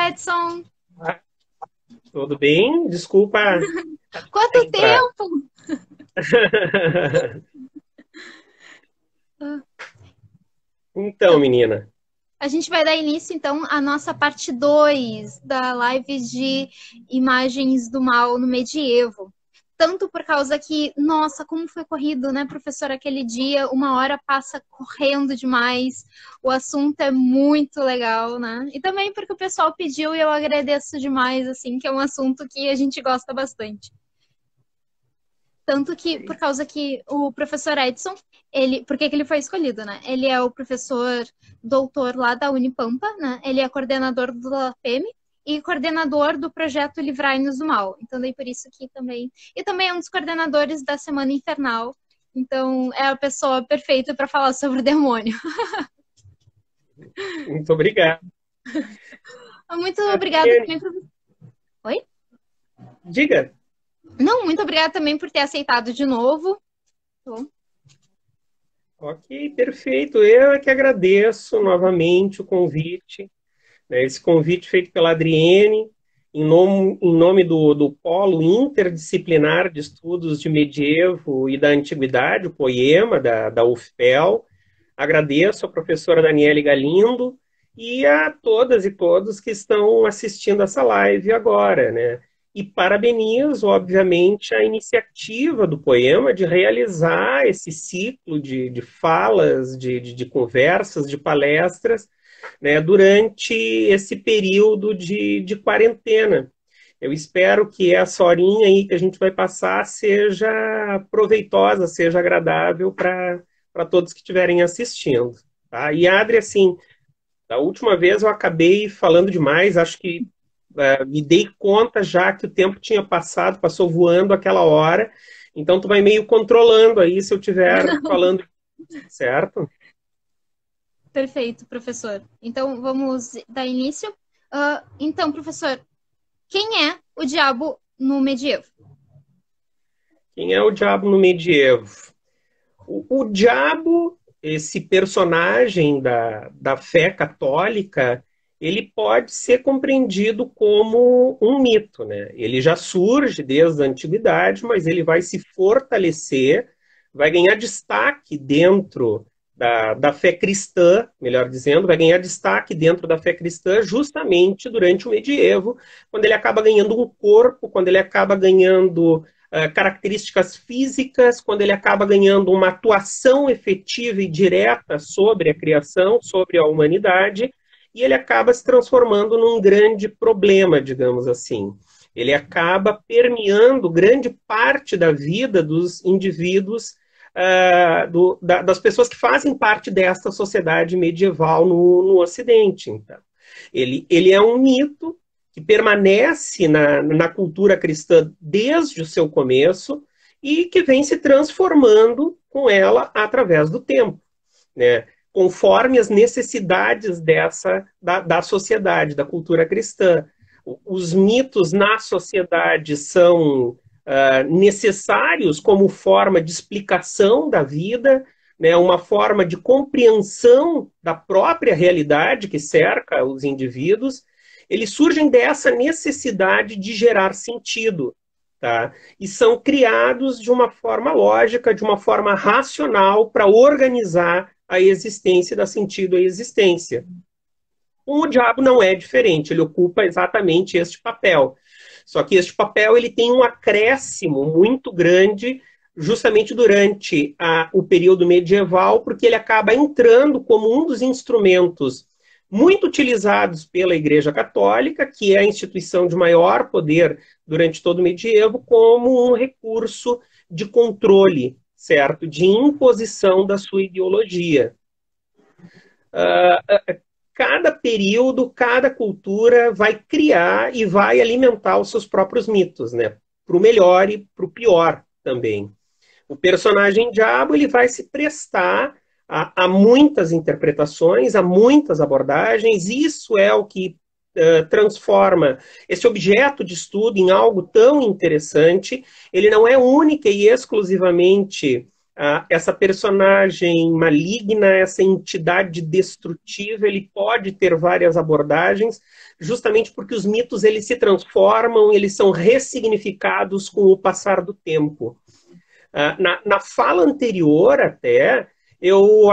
Edson? Ah, tudo bem? Desculpa. Quanto tempo? Então, menina, A gente vai dar início, então, à nossa parte 2 da live de imagens do mal no medievo. Tanto por causa que, nossa, como foi corrido, né, professor, aquele dia, uma hora passa correndo demais, o assunto é muito legal, né? E também porque o pessoal pediu e eu agradeço demais, assim, que é um assunto que a gente gosta bastante. Tanto que, por causa que o professor Edson, por que que ele foi escolhido, né? Ele é o professor doutor lá da Unipampa, né? Ele é coordenador do LAPEM e coordenador do projeto Livrai-nos do Mal. Então, daí por isso que também... E também é um dos coordenadores da Semana Infernal. Então, é a pessoa perfeita para falar sobre o demônio. muito obrigado. Muito obrigada Adriane, também por... Oi? diga. Não, muito obrigada também por ter aceitado de novo. Bom. Ok, perfeito. Eu é que agradeço novamente o convite, né? Esse convite feito pela Adriene, em nome do Polo Interdisciplinar de Estudos de Medievo e da Antiguidade, o POIEMA, da UFPEL. Agradeço à professora Daniele Galindo e a todas e todos que estão assistindo essa live agora, né? E parabenizo, obviamente, a iniciativa do Poema de realizar esse ciclo de falas, de conversas, de palestras, né, durante esse período de quarentena. Eu espero que essa horinha aí que a gente vai passar seja proveitosa, seja agradável para todos que estiverem assistindo. Tá? E, Adri, assim, da última vez eu acabei falando demais, acho que me dei conta já que o tempo tinha passado, passou voando aquela hora, então tu vai meio controlando aí se eu estiver falando, certo? Perfeito, professor. Então, vamos dar início. Então, professor, quem é o diabo no medievo? Quem é o diabo no medievo? O diabo, esse personagem da fé católica, ele pode ser compreendido como um mito, né? Ele já surge desde a antiguidade, mas ele vai se fortalecer, vai ganhar destaque dentro da fé cristã, melhor dizendo, vai ganhar destaque dentro da fé cristã justamente durante o medievo, quando ele acaba ganhando um corpo, quando ele acaba ganhando características físicas, quando ele acaba ganhando uma atuação efetiva e direta sobre a criação, sobre a humanidade, e ele acaba se transformando num grande problema, digamos assim. Ele acaba permeando grande parte da vida dos indivíduos, das pessoas que fazem parte desta sociedade medieval no Ocidente. Então, ele é um mito que permanece na cultura cristã desde o seu começo e que vem se transformando com ela através do tempo, né? Conforme as necessidades da sociedade, da cultura cristã. Os mitos na sociedade são necessários como forma de explicação da vida, né, uma forma de compreensão da própria realidade que cerca os indivíduos. Eles surgem dessa necessidade de gerar sentido, tá? E são criados de uma forma lógica, de uma forma racional para organizar a existência e dar sentido à existência. O diabo não é diferente, ele ocupa exatamente este papel. Só que este papel ele tem um acréscimo muito grande justamente durante o período medieval, porque ele acaba entrando como um dos instrumentos muito utilizados pela Igreja Católica, que é a instituição de maior poder durante todo o medievo, como um recurso de controle, certo? De imposição da sua ideologia. Cada período, cada cultura vai criar e vai alimentar os seus próprios mitos, né? Para o melhor e para o pior também. O personagem diabo ele vai se prestar a muitas interpretações, a muitas abordagens. Isso é o que transforma esse objeto de estudo em algo tão interessante. Ele não é única e exclusivamente essa personagem maligna, essa entidade destrutiva, ele pode ter várias abordagens, justamente porque os mitos eles se transformam, eles são ressignificados com o passar do tempo. Na fala anterior até, eu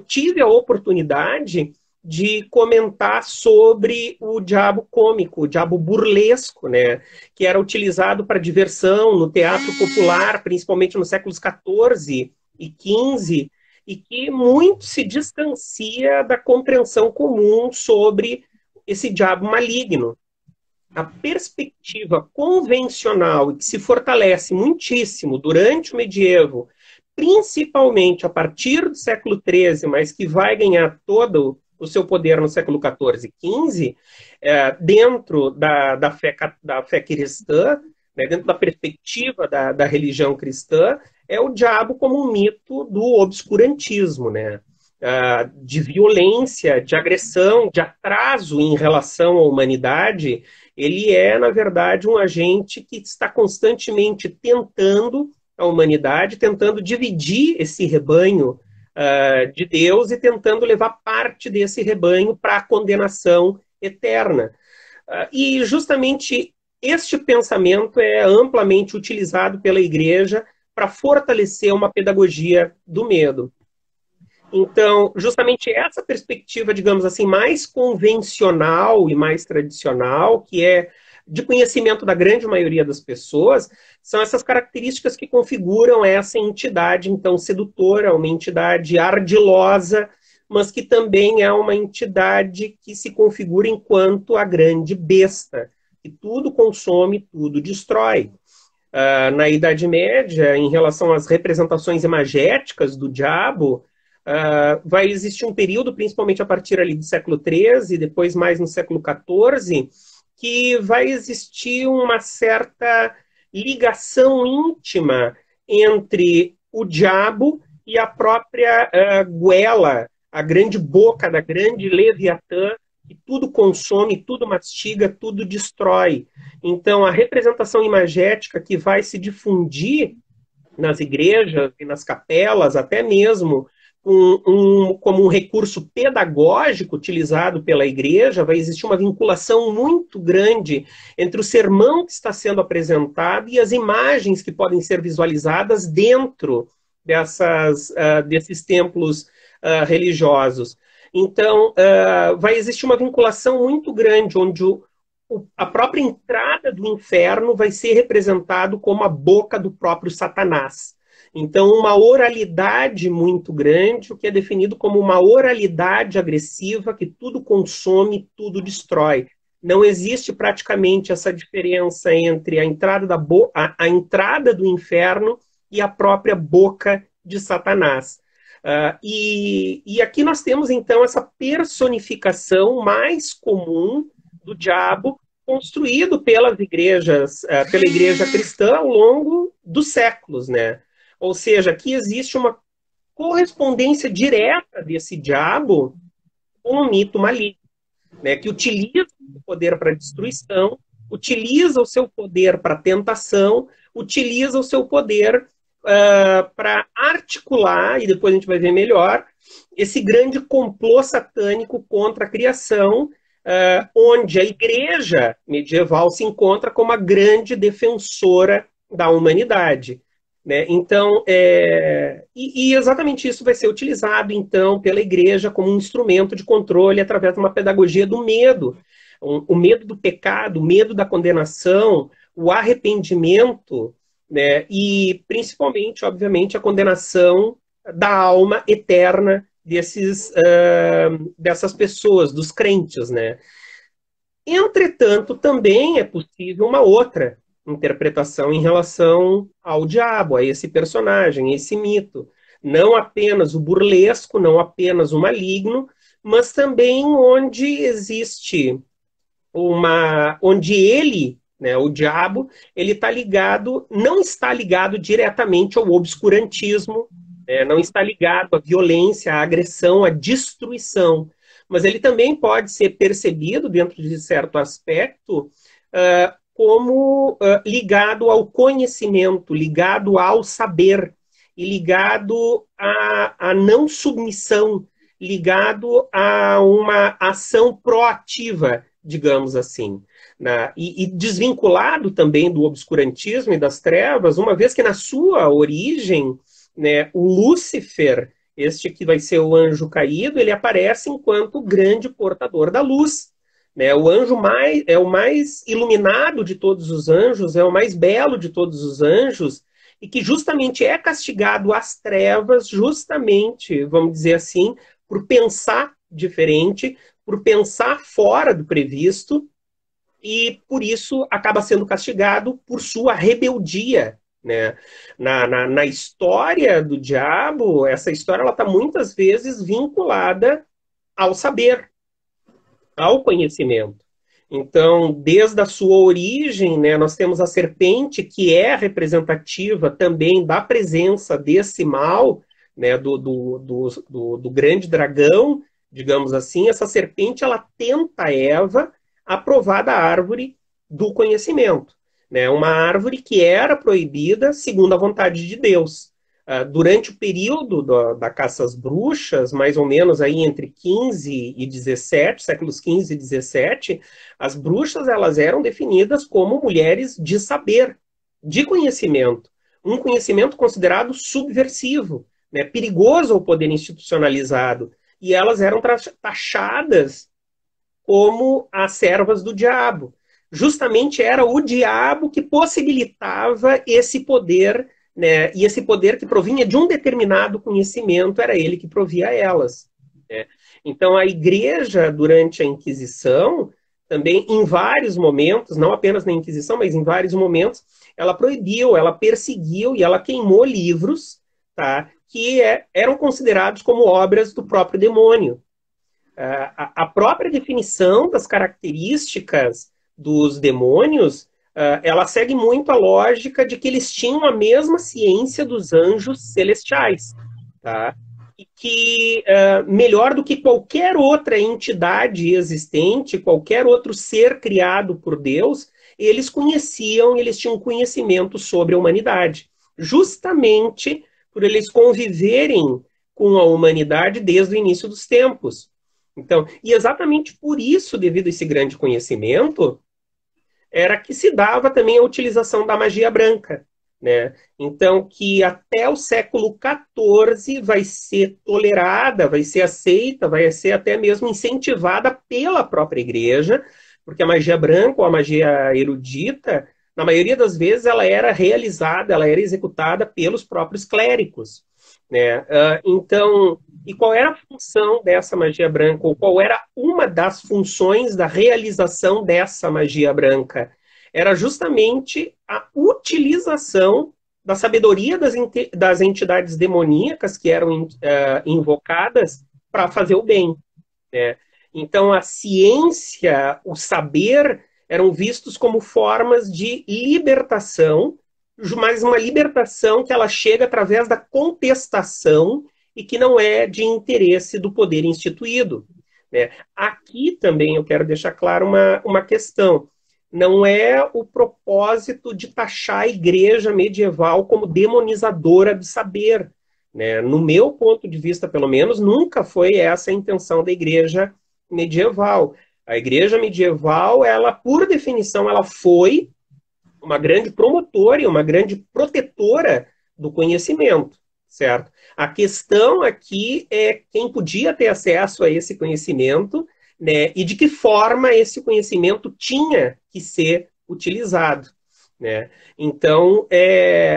tive a oportunidade de comentar sobre o diabo cômico, o diabo burlesco, né, que era utilizado para diversão no teatro popular, principalmente nos séculos XIV e XV, e que muito se distancia da compreensão comum sobre esse diabo maligno. A perspectiva convencional, que se fortalece muitíssimo durante o medievo, principalmente a partir do século XIII, mas que vai ganhar todo o seu poder no século XIV e XV, dentro da fé cristã, né, dentro da perspectiva da religião cristã, é o diabo como um mito do obscurantismo, né? De violência, de agressão, de atraso em relação à humanidade. Ele é, na verdade, um agente que está constantemente tentando a humanidade, tentando dividir esse rebanho de Deus e tentando levar parte desse rebanho para a condenação eterna. E justamente este pensamento é amplamente utilizado pela Igreja para fortalecer uma pedagogia do medo. Então, justamente essa perspectiva, digamos assim, mais convencional e mais tradicional, que é de conhecimento da grande maioria das pessoas, são essas características que configuram essa entidade, então, sedutora, uma entidade ardilosa, mas que também é uma entidade que se configura enquanto a grande besta, que tudo consome, tudo destrói. Na Idade Média, em relação às representações imagéticas do diabo, vai existir um período, principalmente a partir ali do século XIII, depois mais no século XIV, que vai existir uma certa ligação íntima entre o diabo e a própria goela, a grande boca da grande Leviatã, que tudo consome, tudo mastiga, tudo destrói. Então, a representação imagética que vai se difundir nas igrejas e nas capelas, até mesmo como um recurso pedagógico utilizado pela igreja, vai existir uma vinculação muito grande entre o sermão que está sendo apresentado e as imagens que podem ser visualizadas dentro desses templos religiosos. Então, vai existir uma vinculação muito grande, onde a própria entrada do inferno vai ser representado como a boca do próprio Satanás. Então, uma oralidade muito grande, o que é definido como uma oralidade agressiva que tudo consome, tudo destrói. Não existe praticamente essa diferença entre a entrada do inferno e a própria boca de Satanás. E aqui nós temos, então, essa personificação mais comum do diabo, construído pelas igrejas, pela igreja cristã ao longo dos séculos, né? Ou seja, aqui existe uma correspondência direta desse diabo com o mito maligno, né, que utiliza o poder para destruição, utiliza o seu poder para tentação, utiliza o seu poder para articular, e depois a gente vai ver melhor, esse grande complô satânico contra a criação, onde a igreja medieval se encontra como a grande defensora da humanidade. Né? Então, e exatamente isso vai ser utilizado, então, pela igreja como um instrumento de controle através de uma pedagogia do medo. O medo do pecado, o medo da condenação, o arrependimento, né? E, principalmente, obviamente, a condenação da alma eterna dessas pessoas, dos crentes. Né? Entretanto, também é possível uma outra interpretação em relação ao diabo, a esse personagem, a esse mito. Não apenas o burlesco, não apenas o maligno, mas também onde existe onde ele, né, o diabo, ele não está ligado diretamente ao obscurantismo, não está ligado à violência, à agressão, à destruição, mas ele também pode ser percebido, dentro de certo aspecto, como ligado ao conhecimento, ligado ao saber. e ligado à não submissão, ligado a uma ação proativa, digamos assim, né? E desvinculado também do obscurantismo e das trevas, uma vez que na sua origem, né, o Lúcifer, este que vai ser o anjo caído, ele aparece enquanto grande portador da luz. Né? O anjo é o mais iluminado de todos os anjos, é o mais belo de todos os anjos, e que justamente é castigado às trevas, justamente, vamos dizer assim, por pensar diferente, por pensar fora do previsto, e por isso acaba sendo castigado por sua rebeldia. Né? Na história do diabo, essa história está muitas vezes vinculada ao saber, ao conhecimento. Então, desde a sua origem, né, nós temos a serpente, que é representativa também da presença desse mal, né, do grande dragão, digamos assim. Essa serpente, ela tenta Eva a provar da árvore do conhecimento, né, uma árvore que era proibida segundo a vontade de Deus. Durante o período da caça às bruxas, mais ou menos aí entre 15 e 17, séculos 15 e 17, as bruxas elas eram definidas como mulheres de saber, de conhecimento, um conhecimento considerado subversivo, né, perigoso ao poder institucionalizado, e elas eram taxadas como as servas do diabo. Justamente era o diabo que possibilitava esse poder, né? E esse poder que provinha de um determinado conhecimento, era ele que provia a elas. Né? Então, a igreja, durante a Inquisição, também, em vários momentos, não apenas na Inquisição, mas em vários momentos, ela proibiu, ela perseguiu e ela queimou livros, tá? Que eram considerados como obras do próprio demônio. A própria definição das características dos demônios, ela segue muito a lógica de que eles tinham a mesma ciência dos anjos celestiais, tá? E que, melhor do que qualquer outra entidade existente, qualquer outro ser criado por Deus, eles conheciam, eles tinham conhecimento sobre a humanidade, justamente por eles conviverem com a humanidade desde o início dos tempos. Então, e exatamente por isso, devido a esse grande conhecimento, era que se dava também a utilização da magia branca, né? Então, que até o século XIV vai ser tolerada, vai ser aceita, vai ser até mesmo incentivada pela própria igreja, porque a magia branca ou a magia erudita, na maioria das vezes, ela era realizada, ela era executada pelos próprios clérigos, né? Então, e qual era a função dessa magia branca, ou qual era uma das funções da realização dessa magia branca? Era justamente a utilização da sabedoria das entidades demoníacas que eram invocadas para fazer o bem. Né? Então, a ciência, o saber, eram vistos como formas de libertação, mas uma libertação que ela chega através da contestação e que não é de interesse do poder instituído. Né? Aqui também eu quero deixar claro uma questão. Não é o propósito de taxar a igreja medieval como demonizadora do saber. Né? No meu ponto de vista, pelo menos, nunca foi essa a intenção da igreja medieval. A igreja medieval, ela, por definição, ela foi uma grande promotora e uma grande protetora do conhecimento, certo? A questão aqui é quem podia ter acesso a esse conhecimento, né, e de que forma esse conhecimento tinha que ser utilizado. Né? Então,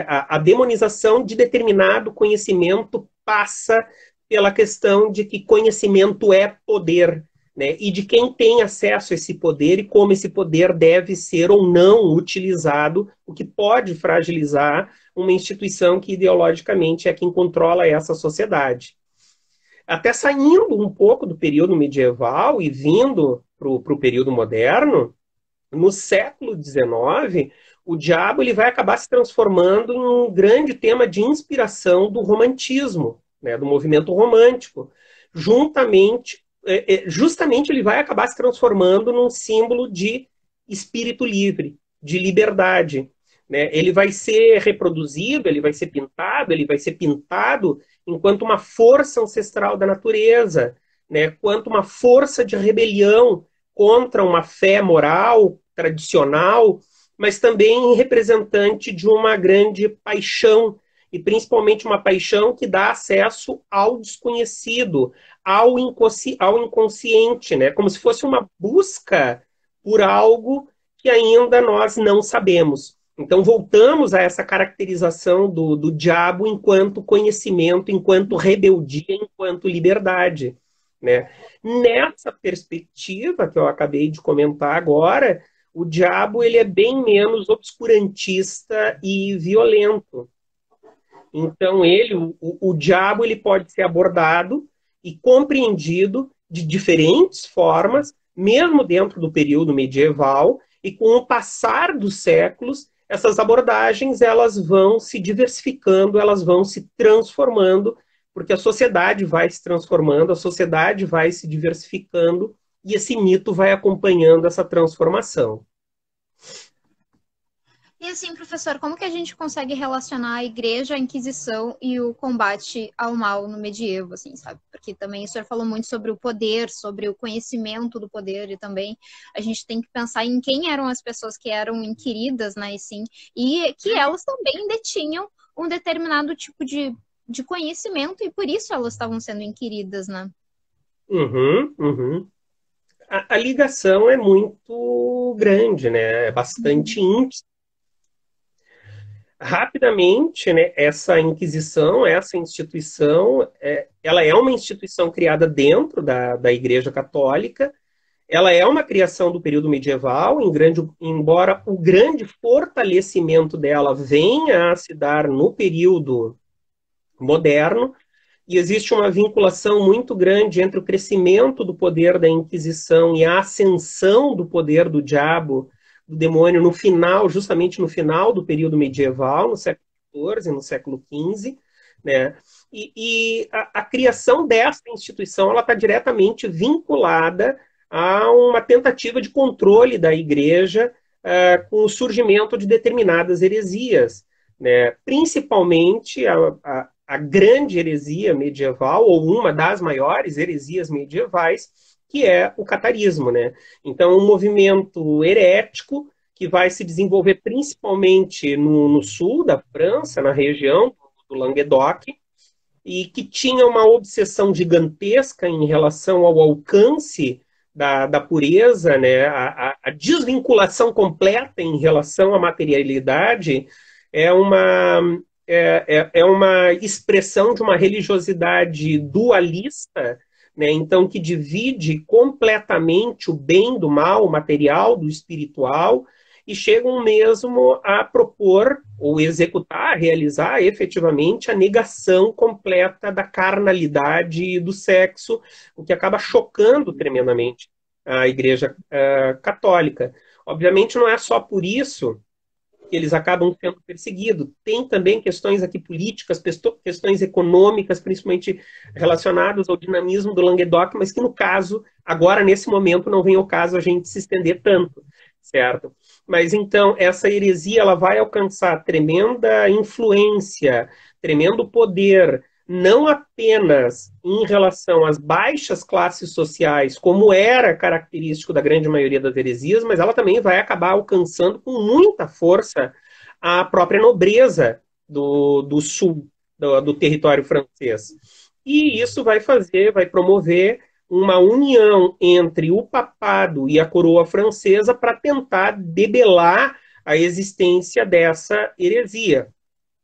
a demonização de determinado conhecimento passa pela questão de que conhecimento é poder, né? E de quem tem acesso a esse poder e como esse poder deve ser ou não utilizado, o que pode fragilizar uma instituição que ideologicamente é quem controla essa sociedade. Até saindo um pouco do período medieval e vindo para o período moderno, no século XIX, o diabo ele vai acabar se transformando em um grande tema de inspiração do romantismo, né, do movimento romântico. Justamente ele vai acabar se transformando num símbolo de espírito livre, de liberdade. né? Ele vai ser reproduzido, ele vai ser pintado enquanto uma força ancestral da natureza, né? Quanto uma força de rebelião contra uma fé moral, tradicional, mas também representante de uma grande paixão, e principalmente uma paixão que dá acesso ao desconhecido, ao inconsciente, né? Como se fosse uma busca por algo que ainda nós não sabemos. Então, voltamos a essa caracterização do diabo enquanto conhecimento, enquanto rebeldia, enquanto liberdade, né? Nessa perspectiva que eu acabei de comentar agora, o diabo ele é bem menos obscurantista e violento. Então, o diabo ele pode ser abordado e compreendido de diferentes formas, mesmo dentro do período medieval, e com o passar dos séculos, essas abordagens elas vão se diversificando, elas vão se transformando, porque a sociedade vai se transformando, a sociedade vai se diversificando, e esse mito vai acompanhando essa transformação. E assim, professor, como que a gente consegue relacionar a igreja, a Inquisição e o combate ao mal no medievo, assim, sabe? Porque também o senhor falou muito sobre o poder, sobre o conhecimento do poder, e também a gente tem que pensar em quem eram as pessoas que eram inquiridas, né, e que elas também detinham um determinado tipo de conhecimento, e por isso elas estavam sendo inquiridas, né? Uhum, uhum. A ligação é muito grande, né? É bastante íntima. Rapidamente, né, essa Inquisição, essa instituição, ela é uma instituição criada dentro da Igreja Católica, ela é uma criação do período medieval, embora o grande fortalecimento dela venha a se dar no período moderno, e existe uma vinculação muito grande entre o crescimento do poder da Inquisição e a ascensão do poder do diabo, do demônio, no final, justamente no final do período medieval, no século XIV, no século XV, né? A criação dessa instituição ela está diretamente vinculada a uma tentativa de controle da Igreja com o surgimento de determinadas heresias, né? Principalmente a grande heresia medieval, ou uma das maiores heresias medievais, que é o catarismo, né? Então, um movimento herético que vai se desenvolver principalmente no sul da França, na região do Languedoc, e que tinha uma obsessão gigantesca em relação ao alcance da pureza, né? A desvinculação completa em relação à materialidade é uma expressão de uma religiosidade dualista, né? Então, que divide completamente o bem do mal, o material do espiritual, e chegam mesmo a propor ou executar, realizar efetivamente a negação completa da carnalidade e do sexo, o que acaba chocando tremendamente a Igreja Católica. Obviamente, não é só por isso que eles acabam sendo perseguidos. Tem também questões aqui políticas, questões econômicas, principalmente relacionadas ao dinamismo do Languedoc, mas que no caso, agora nesse momento, não vem ao caso a gente se estender tanto, certo? Mas então, essa heresia ela vai alcançar tremenda influência, tremendo poder, não apenas em relação às baixas classes sociais, como era característico da grande maioria das heresias, mas ela também vai acabar alcançando com muita força a própria nobreza do sul, do território francês. E isso vai promover uma união entre o papado e a coroa francesa para tentar debelar a existência dessa heresia.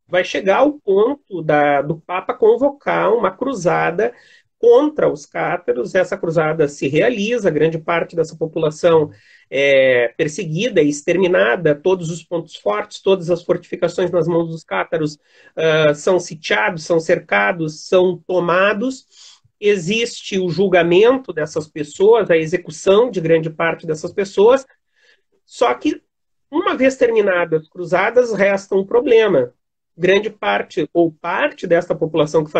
Vai chegar ao ponto do Papa convocar uma cruzada contra os cátaros. Essa cruzada se realiza, grande parte dessa população é perseguida e exterminada, todos os pontos fortes, todas as fortificações nas mãos dos cátaros são sitiados, são cercados, são tomados. Existe o julgamento dessas pessoas, a execução de grande parte dessas pessoas, só que, uma vez terminadas as cruzadas, resta um problema. Grande parte, ou parte dessa população que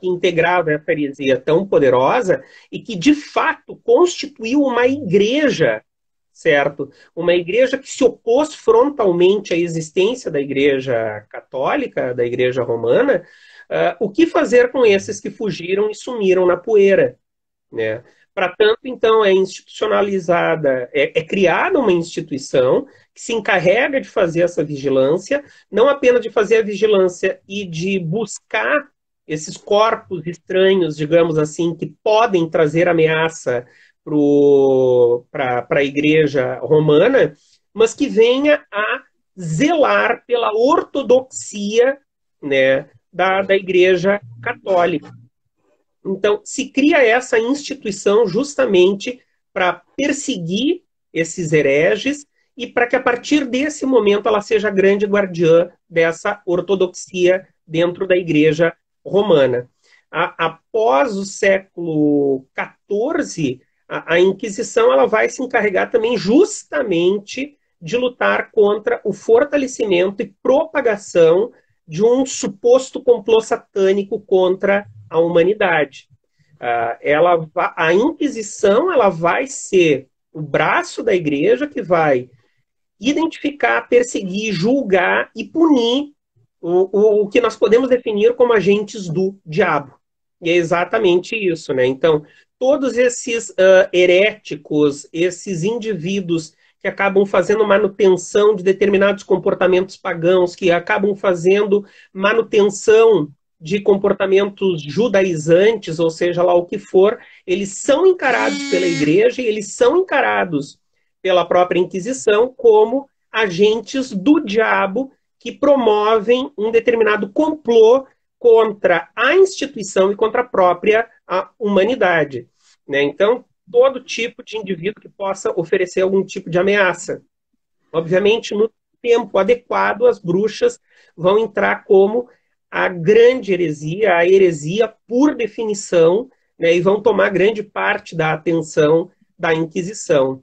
integrava essa heresia tão poderosa, e que, de fato, constituiu uma igreja certo? Uma igreja que se opôs frontalmente à existência da igreja católica, da igreja romana. O que fazer com esses que fugiram e sumiram na poeira, né? Para tanto, então, é institucionalizada, é criada uma instituição que se encarrega de fazer essa vigilância, não apenas de fazer a vigilância e de buscar esses corpos estranhos, digamos assim, que podem trazer ameaça para a igreja romana, mas que venha a zelar pela ortodoxia, né, da igreja católica. Então, se cria essa instituição justamente para perseguir esses hereges e para que, a partir desse momento, ela seja a grande guardiã dessa ortodoxia dentro da igreja romana. Após o século XIV, a Inquisição ela vai se encarregar também justamente de lutar contra o fortalecimento e propagação de um suposto complô satânico contra a humanidade. A Inquisição ela vai ser o braço da igreja que vai identificar, perseguir, julgar e punir o que nós podemos definir como agentes do diabo. E é exatamente isso, né? Então, todos esses heréticos, esses indivíduos que acabam fazendo manutenção de determinados comportamentos pagãos, que acabam fazendo manutenção de comportamentos judaizantes, ou seja lá o que for, eles são encarados pela igreja e eles são encarados pela própria Inquisição como agentes do diabo que promovem um determinado complô contra a instituição e contra a própria humanidade, né? Então, todo tipo de indivíduo que possa oferecer algum tipo de ameaça. Obviamente, no tempo adequado, as bruxas vão entrar como a grande heresia, a heresia por definição, né, e vão tomar grande parte da atenção da Inquisição.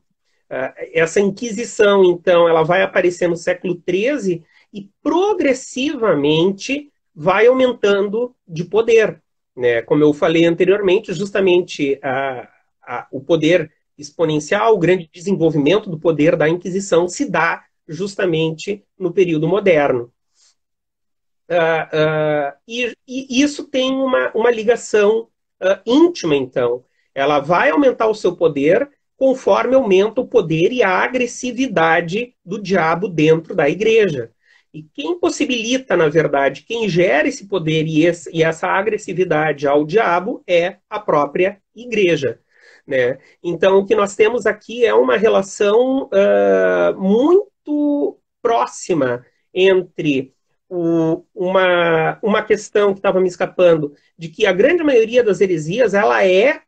Essa Inquisição, então, ela vai aparecer no século XIII e progressivamente vai aumentando de poder, né? Como eu falei anteriormente, justamente o poder exponencial, o grande desenvolvimento do poder da Inquisição se dá justamente no período moderno. E isso tem uma ligação íntima, então. Ela vai aumentar o seu poder conforme aumenta o poder e a agressividade do diabo dentro da igreja. E quem possibilita, na verdade, quem gera esse poder e essa agressividade ao diabo é a própria igreja, né? Então, o que nós temos aqui é uma relação muito próxima entre uma questão que estava me escapando, de que a grande maioria das heresias,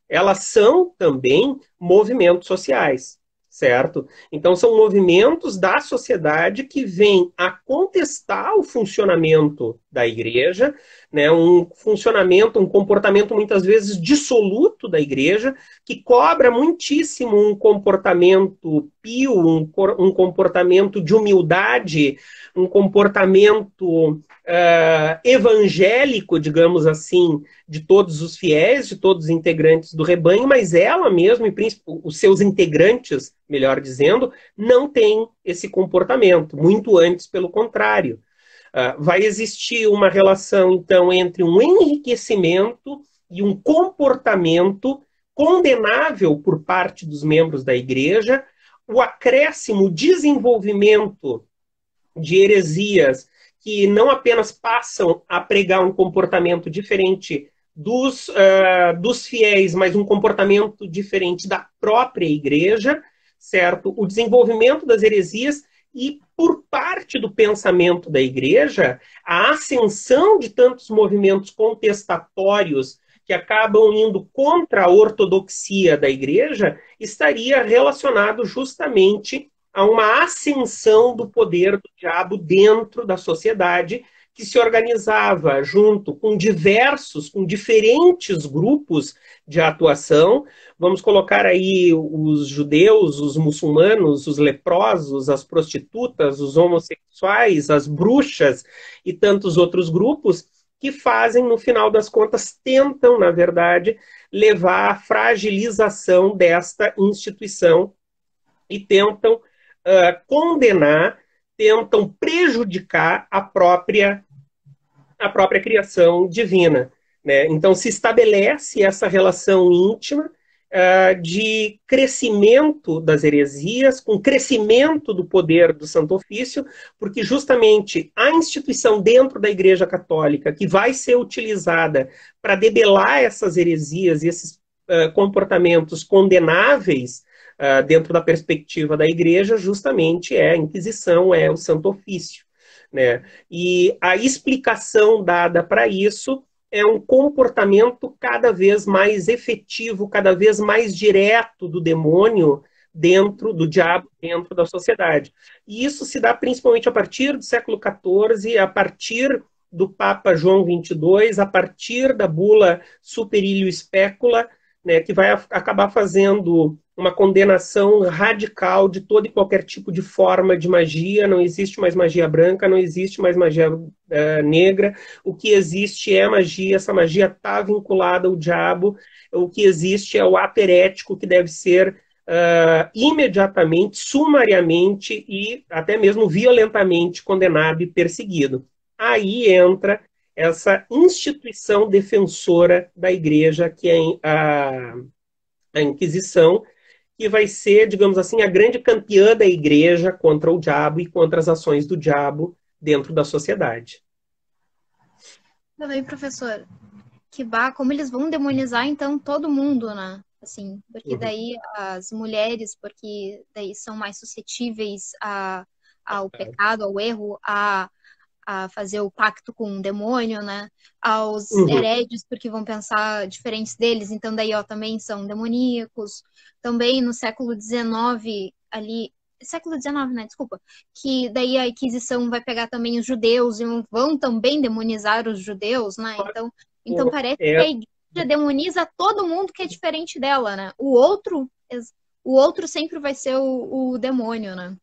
elas são também movimentos sociais, certo? Então, são movimentos da sociedade que vêm a contestar o funcionamento da igreja, né? Um funcionamento, um comportamento muitas vezes dissoluto da igreja, que cobra muitíssimo um comportamento pio, um comportamento de humildade, um comportamento evangélico, digamos assim, de todos os fiéis, de todos os integrantes do rebanho, mas ela mesma, e os seus integrantes, melhor dizendo, não tem esse comportamento, muito antes, pelo contrário. Vai existir uma relação, então, entre um enriquecimento e um comportamento condenável por parte dos membros da igreja, o acréscimo, o desenvolvimento de heresias que não apenas passam a pregar um comportamento diferente dos fiéis, mas um comportamento diferente da própria igreja, certo? O desenvolvimento das heresias e, por parte do pensamento da igreja, a ascensão de tantos movimentos contestatórios que acabam indo contra a ortodoxia da igreja estaria relacionado justamente a uma ascensão do poder do diabo dentro da sociedade, que se organizava junto com diferentes grupos de atuação. Vamos colocar aí os judeus, os muçulmanos, os leprosos, as prostitutas, os homossexuais, as bruxas e tantos outros grupos que fazem, no final das contas, tentam, na verdade, levar à fragilização desta instituição e tentam condenar, tentam prejudicar a própria criação divina. Né? Então, se estabelece essa relação íntima de crescimento das heresias, com crescimento do poder do Santo Ofício, porque justamente a instituição dentro da Igreja Católica que vai ser utilizada para debelar essas heresias e esses comportamentos condenáveis dentro da perspectiva da Igreja, justamente é a Inquisição, é o Santo Ofício. Né? E a explicação dada para isso é um comportamento cada vez mais efetivo, cada vez mais direto do demônio dentro do diabo, dentro da sociedade. E isso se dá principalmente a partir do século XIV, a partir do Papa João XXII, a partir da bula Super Ilio Specula, né, que vai acabar fazendo uma condenação radical de todo e qualquer tipo de forma de magia. Não existe mais magia branca, não existe mais magia negra. O que existe é magia, essa magia está vinculada ao diabo. O que existe é o ato herético que deve ser imediatamente, sumariamente e até mesmo violentamente condenado e perseguido. Aí entra essa instituição defensora da Igreja, que é a Inquisição, que vai ser, digamos assim, a grande campeã da Igreja contra o diabo e contra as ações do diabo dentro da sociedade. Também, professor, como eles vão demonizar, então, todo mundo, né? Assim, porque daí as mulheres, porque daí são mais suscetíveis ao pecado, ao erro, a fazer o pacto com o demônio, né? Aos hereges, porque vão pensar diferentes deles, então daí, também são demoníacos. Também no século XIX, ali, século XIX, né? Desculpa, que daí a Inquisição vai pegar também os judeus e vão também demonizar os judeus, né? Então parece que a Igreja demoniza todo mundo que é diferente dela, né? O outro sempre vai ser o demônio, né?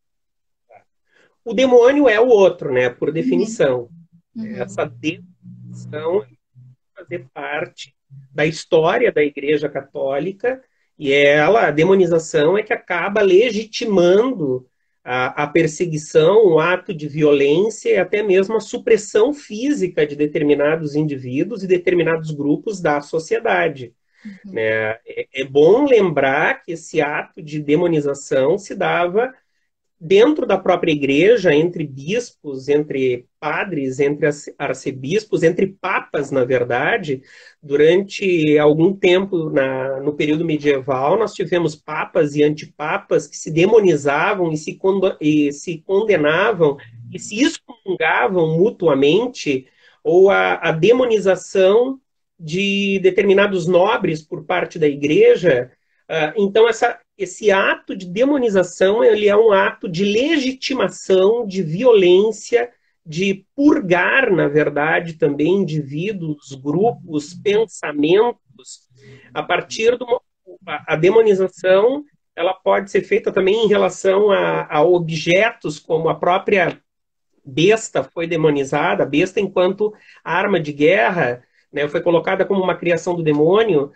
O demônio é o outro, né? Por definição. Essa definição vai fazer parte da história da Igreja Católica e a demonização é que acaba legitimando a perseguição, o ato de violência e até mesmo a supressão física de determinados indivíduos e determinados grupos da sociedade. Né? É bom lembrar que esse ato de demonização se dava dentro da própria igreja, entre bispos, entre padres, entre arcebispos, entre papas, na verdade. Durante algum tempo, no período medieval, nós tivemos papas e antipapas que se demonizavam e se condenavam e se excomungavam mutuamente, ou a demonização de determinados nobres por parte da igreja. Então, esse ato de demonização ele é um ato de legitimação, de violência, de purgar, na verdade, também indivíduos, grupos, pensamentos. A partir a demonização ela pode ser feita também em relação a objetos, como a própria besta foi demonizada, a besta enquanto arma de guerra, né, foi colocada como uma criação do demônio.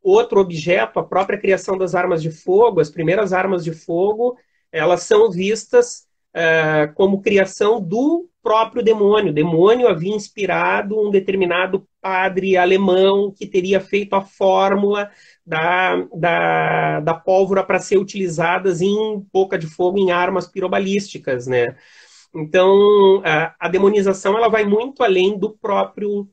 Outro objeto, a própria criação das armas de fogo, as primeiras armas de fogo, elas são vistas como criação do próprio demônio. O demônio havia inspirado um determinado padre alemão que teria feito a fórmula da pólvora para ser utilizadas em boca de fogo em armas pirobalísticas, né? Então, a demonização ela vai muito além do próprio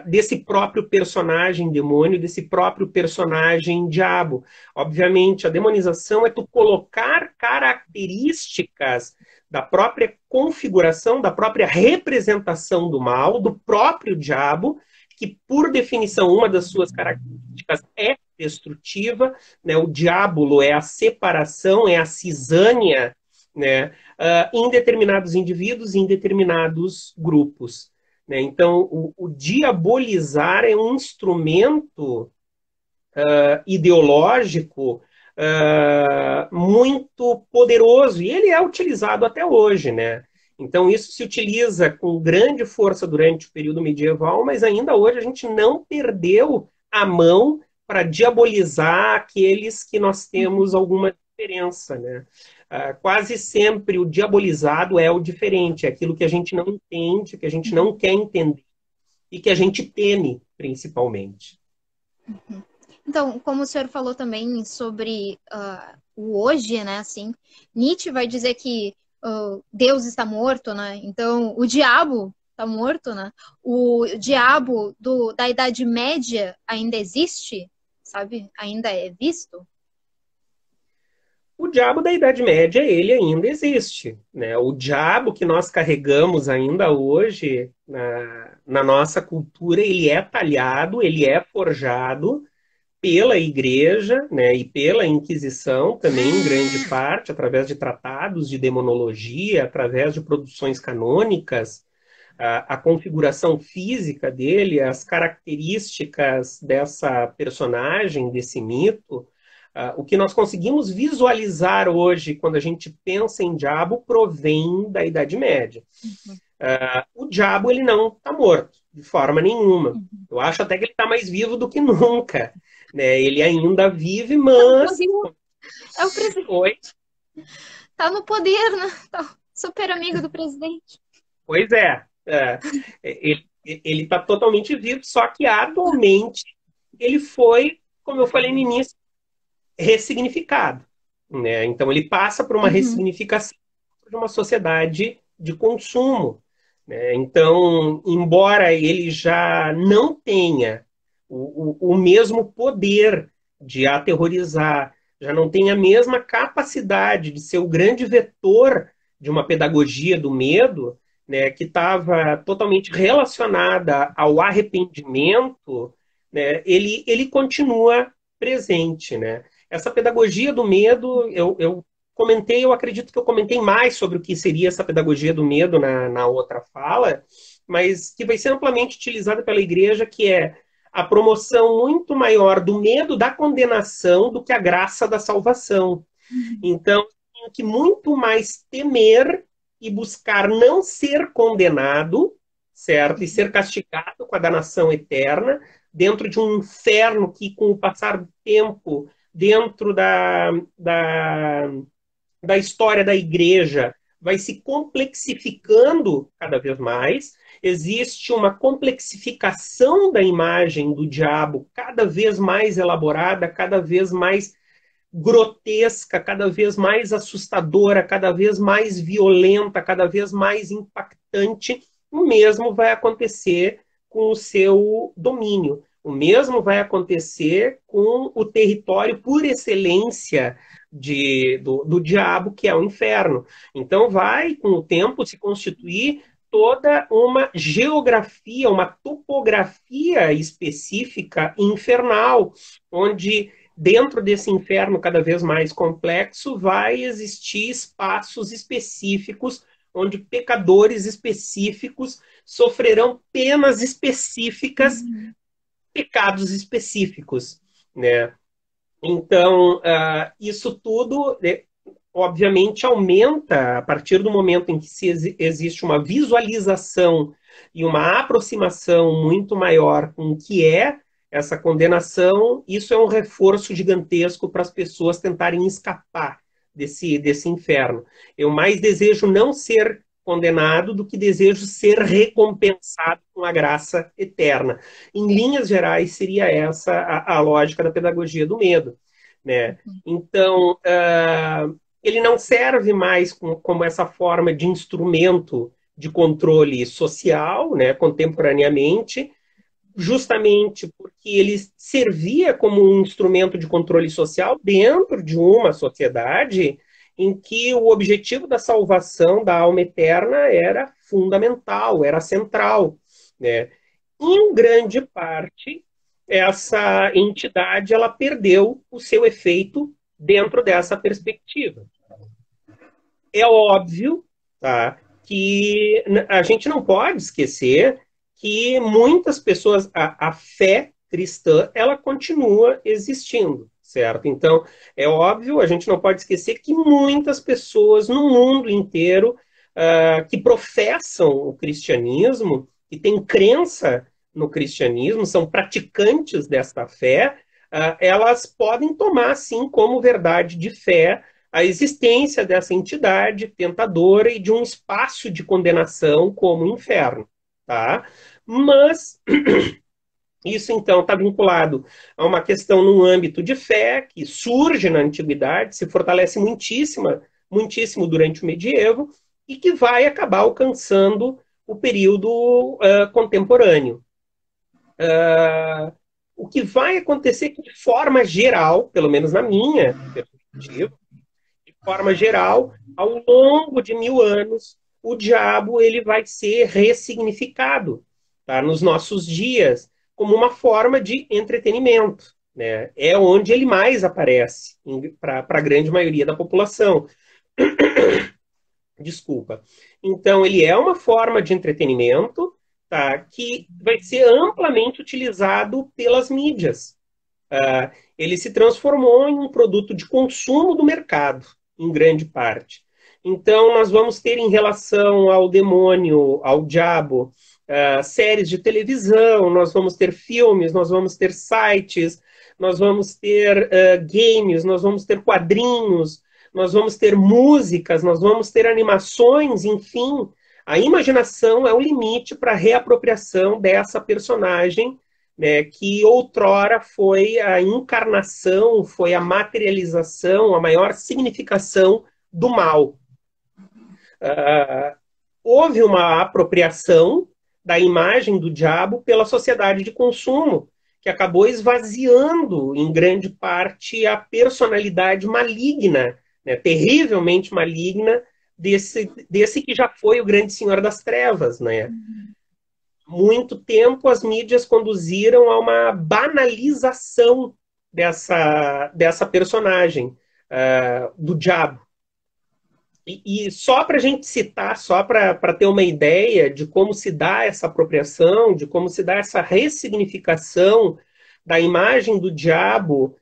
desse próprio personagem demônio, desse próprio personagem diabo. Obviamente, a demonização é tu colocar características da própria configuração, da própria representação do mal, do próprio diabo, que, por definição, uma das suas características é destrutiva, né? O diábulo é a separação, é a cisânia, né? Em determinados indivíduos, em determinados grupos. Então, o diabolizar é um instrumento ideológico muito poderoso, e ele é utilizado até hoje, né? Então, isso se utiliza com grande força durante o período medieval, mas ainda hoje a gente não perdeu a mão para diabolizar aqueles que nós temos alguma diferença, né? Quase sempre o diabolizado é o diferente, é aquilo que a gente não entende, que a gente não quer entender e que a gente teme, principalmente. Então, como o senhor falou também sobre o hoje, né? Assim, Nietzsche vai dizer que Deus está morto, né? Então, o diabo está morto, né? O diabo da Idade Média ainda existe, sabe? Ainda é visto. O diabo da Idade Média, ele ainda existe, né? O diabo que nós carregamos ainda hoje na nossa cultura, ele é talhado, ele é forjado pela Igreja, né, e pela Inquisição também, em grande parte, através de tratados de demonologia, através de produções canônicas, a configuração física dele, as características dessa personagem, desse mito, o que nós conseguimos visualizar hoje, quando a gente pensa em diabo, provém da Idade Média. O diabo, ele não está morto, de forma nenhuma. Eu acho até que ele está mais vivo do que nunca. Né? Ele ainda vive, mas... É o presidente. Oi? Tá no poder, né? Tá super amigo do presidente. Pois é. Ele está totalmente vivo, só que atualmente ele foi, como eu falei no início, ressignificado. Né? Então ele passa por uma ressignificação de uma sociedade de consumo. Né? Então, embora ele já não tenha o mesmo poder de aterrorizar, já não tenha a mesma capacidade de ser o grande vetor de uma pedagogia do medo, né, que estava totalmente relacionada ao arrependimento, né, ele continua presente. Né? Essa pedagogia do medo, eu comentei, eu acredito que eu comentei mais sobre o que seria essa pedagogia do medo na outra fala, mas que vai ser amplamente utilizada pela igreja, que é a promoção muito maior do medo da condenação do que a graça da salvação. Então, tem que muito mais temer e buscar não ser condenado, certo? E ser castigado com a danação eterna, dentro de um inferno que, com o passar do tempo, dentro da história da igreja, vai se complexificando cada vez mais. Existe uma complexificação da imagem do diabo cada vez mais elaborada, cada vez mais grotesca, cada vez mais assustadora, cada vez mais violenta, cada vez mais impactante. O mesmo vai acontecer com o seu domínio. O mesmo vai acontecer com o território por excelência do diabo, que é o inferno. Então vai, com o tempo, se constituir toda uma geografia, uma topografia específica infernal, onde dentro desse inferno cada vez mais complexo vai existir espaços específicos onde pecadores específicos sofrerão penas específicas, pecados específicos, né? Então, isso tudo, obviamente, aumenta a partir do momento em que existe uma visualização e uma aproximação muito maior com o que é essa condenação. Isso é um reforço gigantesco para as pessoas tentarem escapar desse inferno. Eu mais desejo não ser condenado do que desejo ser recompensado com a graça eterna. Em linhas gerais, seria essa a lógica da pedagogia do medo. Né? Então, ele não serve mais como essa forma de instrumento de controle social, né, contemporaneamente, justamente porque ele servia como um instrumento de controle social dentro de uma sociedade em que o objetivo da salvação da alma eterna era fundamental, era central. Né? Em grande parte, essa entidade ela perdeu o seu efeito dentro dessa perspectiva. É óbvio, tá, que a gente não pode esquecer que muitas pessoas, a fé cristã, ela continua existindo, certo? Então, é óbvio, a gente não pode esquecer que muitas pessoas no mundo inteiro que professam o cristianismo, que têm crença no cristianismo, são praticantes desta fé, elas podem tomar, sim, como verdade de fé a existência dessa entidade tentadora e de um espaço de condenação como o inferno, tá? Mas isso, então, está vinculado a uma questão no âmbito de fé, que surge na antiguidade, se fortalece muitíssimo durante o medievo, e que vai acabar alcançando o período contemporâneo. O que vai acontecer é que, de forma geral, pelo menos na minha perspectiva, de forma geral, ao longo de 1000 anos, o diabo ele vai ser ressignificado, tá, nos nossos dias como uma forma de entretenimento. Né? É onde ele mais aparece para a grande maioria da população. Desculpa. Então, ele é uma forma de entretenimento, tá, que vai ser amplamente utilizado pelas mídias. Ele se transformou em um produto de consumo do mercado, em grande parte. Então, nós vamos ter, em relação ao demônio, ao diabo, séries de televisão, nós vamos ter filmes, nós vamos ter sites, nós vamos ter games, nós vamos ter quadrinhos, nós vamos ter músicas, nós vamos ter animações, enfim. A imaginação é o limite para a reapropriação dessa personagem, né, que outrora foi a encarnação, foi a materialização, a maior significação do mal. Houve uma apropriação da imagem do diabo pela sociedade de consumo, que acabou esvaziando, em grande parte, a personalidade maligna, né, terrivelmente maligna, desse que já foi o grande senhor das trevas, né? Muito tempo as mídias conduziram a uma banalização dessa personagem, do diabo. E só para a gente citar, só para ter uma ideia de como se dá essa apropriação, de como se dá essa ressignificação da imagem do diabo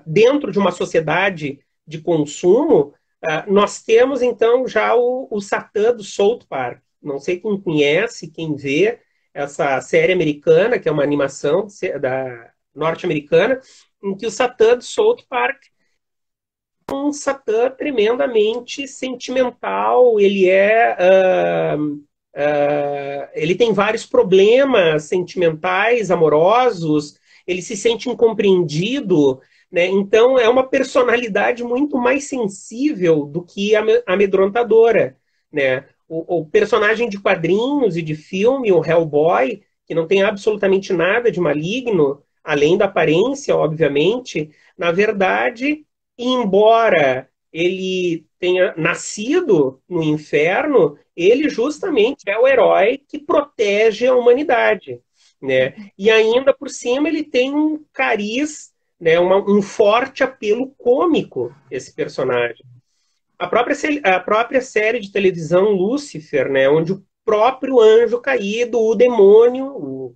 dentro de uma sociedade de consumo, nós temos então já o Satã do South Park. Não sei quem conhece, quem vê essa série americana, que é uma animação norte-americana, em que o Satã do South Park é um Satã tremendamente sentimental, ele tem vários problemas sentimentais, amorosos, ele se sente incompreendido, né? Então é uma personalidade muito mais sensível do que amedrontadora, né? O personagem de quadrinhos e de filme, o Hellboy, que não tem absolutamente nada de maligno, além da aparência, obviamente, na verdade, embora ele tenha nascido no inferno, ele justamente é o herói que protege a humanidade, né? E ainda por cima ele tem um cariz, né, um forte apelo cômico, esse personagem. A própria série de televisão Lúcifer, né, onde o próprio anjo caído, o demônio, o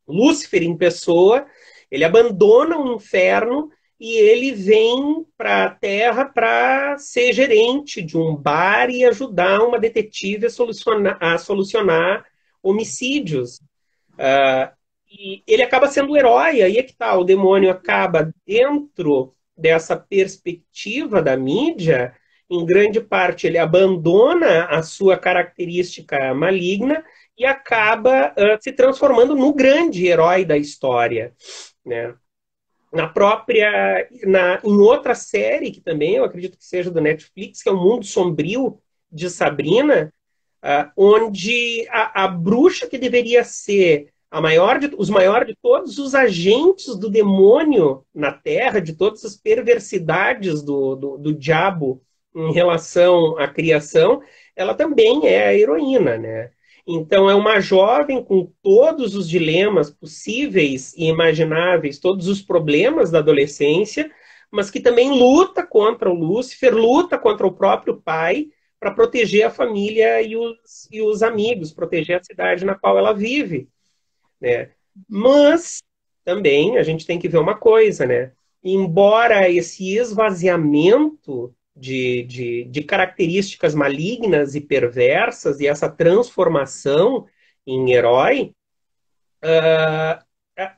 Lúcifer em pessoa, ele abandona o inferno e ele vem para a Terra para ser gerente de um bar e ajudar uma detetive a solucionar homicídios. E ele acaba sendo o herói, aí é que tá, o demônio acaba dentro dessa perspectiva da mídia, em grande parte ele abandona a sua característica maligna e acaba se transformando no grande herói da história, né? Em outra série, que também eu acredito que seja do Netflix, que é o Mundo Sombrio de Sabrina, onde a bruxa que deveria ser os maiores de todos os agentes do demônio na Terra, de todas as perversidades do diabo em relação à criação, ela também é a heroína, né? Então, é uma jovem com todos os dilemas possíveis e imagináveis, todos os problemas da adolescência, mas que também luta contra o Lúcifer, luta contra o próprio pai, para proteger a família e os amigos, proteger a cidade na qual ela vive, né? Mas também a gente tem que ver uma coisa, né? Embora esse esvaziamento de características malignas e perversas e essa transformação em herói,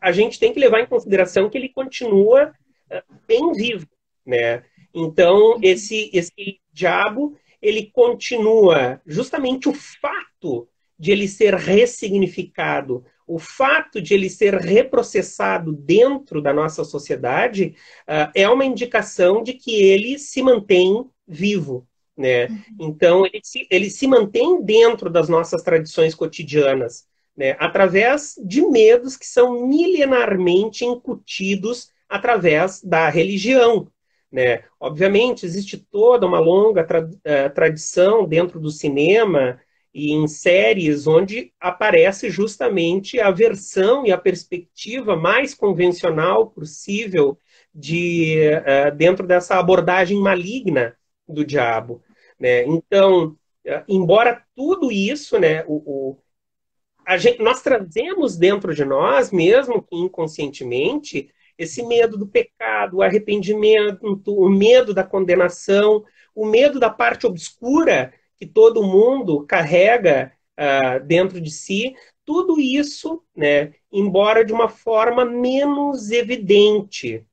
a gente tem que levar em consideração que ele continua bem vivo, né? Então, esse diabo, ele continua, justamente o fato de ele ser ressignificado, o fato de ele ser reprocessado dentro da nossa sociedade, é uma indicação de que ele se mantém vivo, né? Então, ele se mantém dentro das nossas tradições cotidianas, né? Através de medos que são milenarmente incutidos através da religião, né? Obviamente, existe toda uma longa tradição dentro do cinema e em séries onde aparece justamente a versão e a perspectiva mais convencional possível dentro dessa abordagem maligna do diabo, né? Então, embora tudo isso, né, nós trazemos dentro de nós, mesmo que inconscientemente, esse medo do pecado, o arrependimento, o medo da condenação, o medo da parte obscura que todo mundo carrega dentro de si. Tudo isso, né, embora de uma forma menos evidente,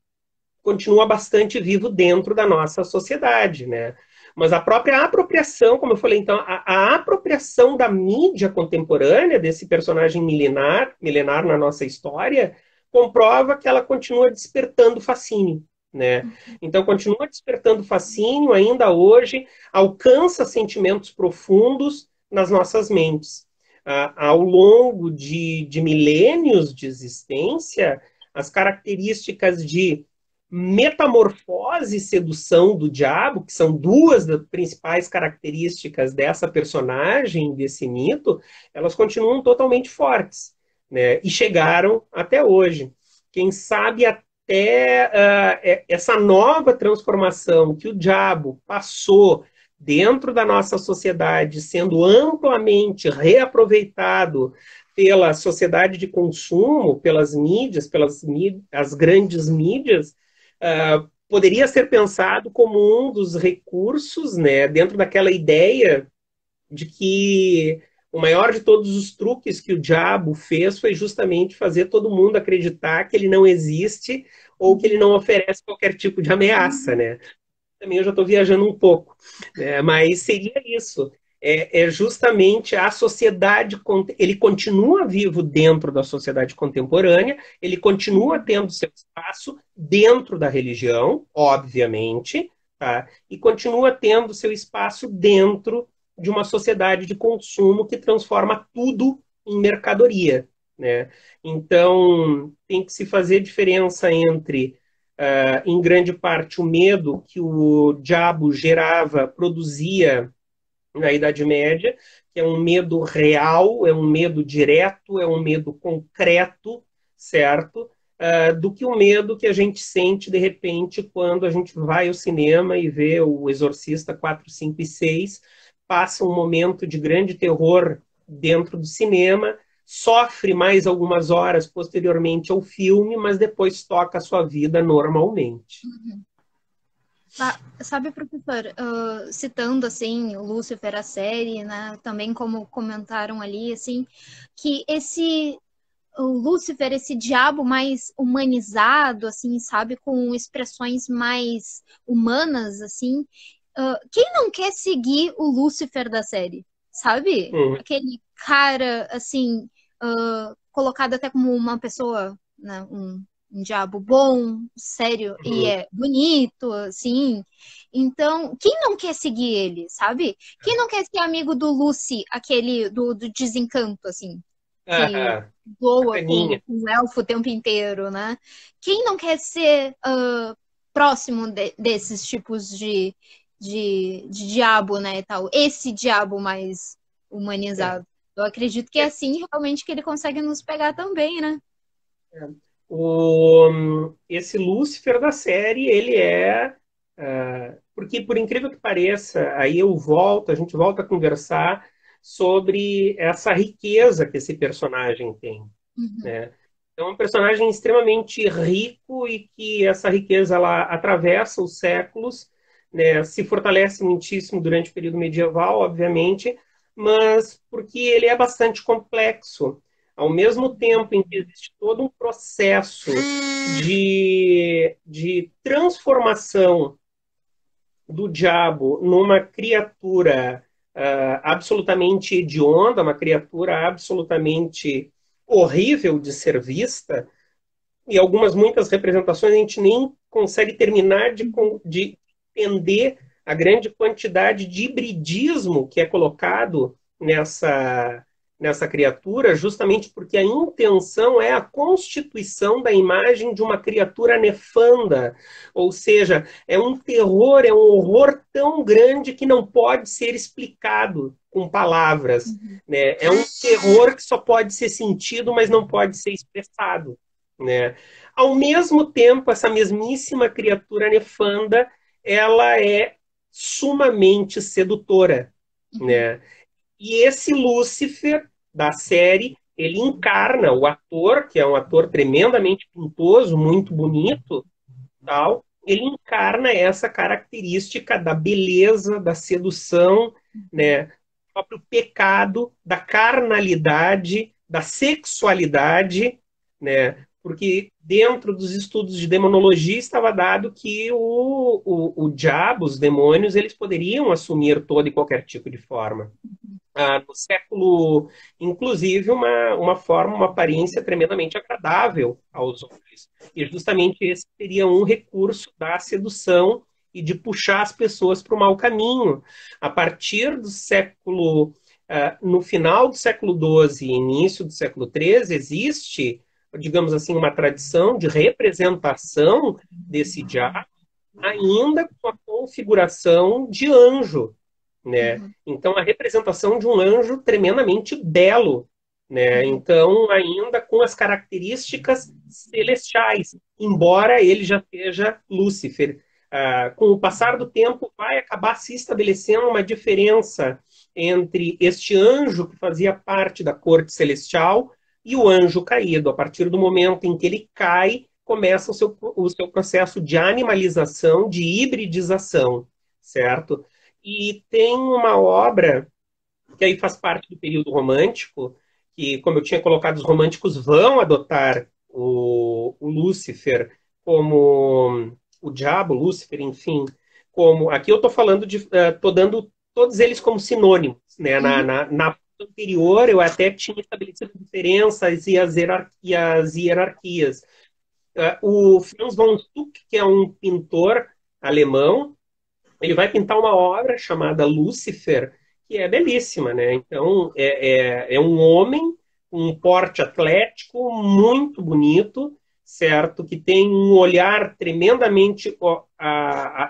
continua bastante vivo dentro da nossa sociedade, né? Mas a própria apropriação, como eu falei, então, a apropriação da mídia contemporânea desse personagem milenar na nossa história, comprova que ela continua despertando fascínio, né? Então, continua despertando fascínio ainda hoje, alcança sentimentos profundos nas nossas mentes. Ao longo de milênios de existência, as características de metamorfose e sedução do diabo, que são duas das principais características dessa personagem, desse mito, elas continuam totalmente fortes, né? E chegaram até hoje. Quem sabe até essa nova transformação que o diabo passou dentro da nossa sociedade, sendo amplamente reaproveitado pela sociedade de consumo, pelas mídias, as grandes mídias, poderia ser pensado como um dos recursos, né, dentro daquela ideia de que o maior de todos os truques que o diabo fez foi justamente fazer todo mundo acreditar que ele não existe ou que ele não oferece qualquer tipo de ameaça, né? Também eu já estou viajando um pouco, né? Mas seria isso. É justamente a sociedade, ele continua vivo dentro da sociedade contemporânea, ele continua tendo seu espaço dentro da religião, obviamente, tá? E continua tendo seu espaço dentro de uma sociedade de consumo que transforma tudo em mercadoria, né? Então, tem que se fazer diferença entre em grande parte, o medo que o diabo gerava, produzia na Idade Média, que é um medo real, é um medo direto, é um medo concreto, certo? Do que o medo que a gente sente, de repente, quando a gente vai ao cinema e vê o Exorcista 4, 5 e 6, passa um momento de grande terror dentro do cinema, sofre mais algumas horas posteriormente ao filme, mas depois toca a sua vida normalmente. Sabe, professor, citando assim o Lúcifer, a série, né, também como comentaram ali, assim, que o Lúcifer, esse diabo mais humanizado, assim, sabe, com expressões mais humanas, assim, quem não quer seguir o Lúcifer da série, sabe? Aquele cara, assim, colocado até como uma pessoa, né, um diabo bom, sério, e é bonito, assim. Então, quem não quer seguir ele, sabe? Quem não quer ser amigo do Lucy, aquele do Desencanto, assim, que voa com o elfo o tempo inteiro, né? Quem não quer ser próximo desses tipos de diabo, né, e tal? Esse diabo mais humanizado. Eu acredito que é assim realmente que ele consegue nos pegar também, né? Esse Lúcifer da série, ele porque, por incrível que pareça, aí a gente volta a conversar sobre essa riqueza que esse personagem tem, né? É um personagem extremamente rico e que essa riqueza ela atravessa os séculos, né? Se fortalece muitíssimo durante o período medieval, obviamente, mas porque ele é bastante complexo. ao mesmo tempo em que existe todo um processo de transformação do diabo numa criatura absolutamente hedionda, uma criatura absolutamente horrível de ser vista, e muitas representações a gente nem consegue terminar de entender a grande quantidade de hibridismo que é colocado nessa criatura, justamente porque a intenção é a constituição da imagem de uma criatura nefanda, ou seja, é um terror, é um horror tão grande que não pode ser explicado com palavras, né? É um terror que só pode ser sentido, mas não pode ser expressado, né? Ao mesmo tempo, essa mesmíssima criatura nefanda, ela é sumamente sedutora, né? E esse Lúcifer da série, ele encarna o ator, que é um ator tremendamente pintoso, muito bonito, tal. Ele encarna essa característica da beleza, da sedução, né? Do próprio pecado, da carnalidade, da sexualidade, né? Porque dentro dos estudos de demonologia estava dado que o diabo, os demônios, eles poderiam assumir toda e qualquer tipo de forma. No século, inclusive, uma forma, uma aparência tremendamente agradável aos olhos. E justamente esse seria um recurso da sedução e de puxar as pessoas para o mau caminho. A partir do século, no final do século XII e início do século XIII, existe, digamos assim, uma tradição de representação desse diabo, ainda com a configuração de anjo, né? Então, a representação de um anjo tremendamente belo, né? Então, ainda com as características celestiais, embora ele já seja Lúcifer. Com o passar do tempo, vai acabar se estabelecendo uma diferença entre este anjo que fazia parte da corte celestial e o anjo caído. A partir do momento em que ele cai, começa o seu processo de animalização, de hibridização, certo? E tem uma obra que aí faz parte do período romântico, que, como eu tinha colocado, os românticos vão adotar o Lúcifer como o diabo, Lúcifer, enfim, como aqui eu estou falando estou dando todos eles como sinônimos, né? Na anterior eu até tinha estabelecido diferenças e as hierarquias. O Franz von Stuck, que é um pintor alemão, ele vai pintar uma obra chamada Lúcifer, que é belíssima, né? Então, é um homem com um porte atlético muito bonito, certo? Que tem um olhar tremendamente...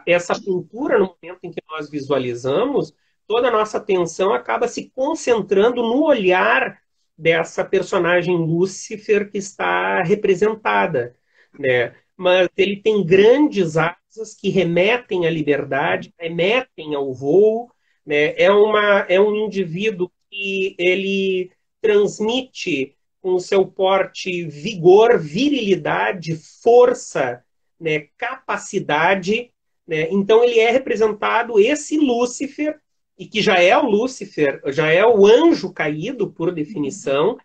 essa pintura, no momento em que nós visualizamos, toda a nossa atenção acaba se concentrando no olhar dessa personagem Lúcifer que está representada, né? Mas ele tem grandes asas que remetem à liberdade, remetem ao voo, né? É um indivíduo que ele transmite com o seu porte vigor, virilidade, força, né? Capacidade, né? Então ele é representado esse Lúcifer, e que já é o Lúcifer, já é o anjo caído por definição,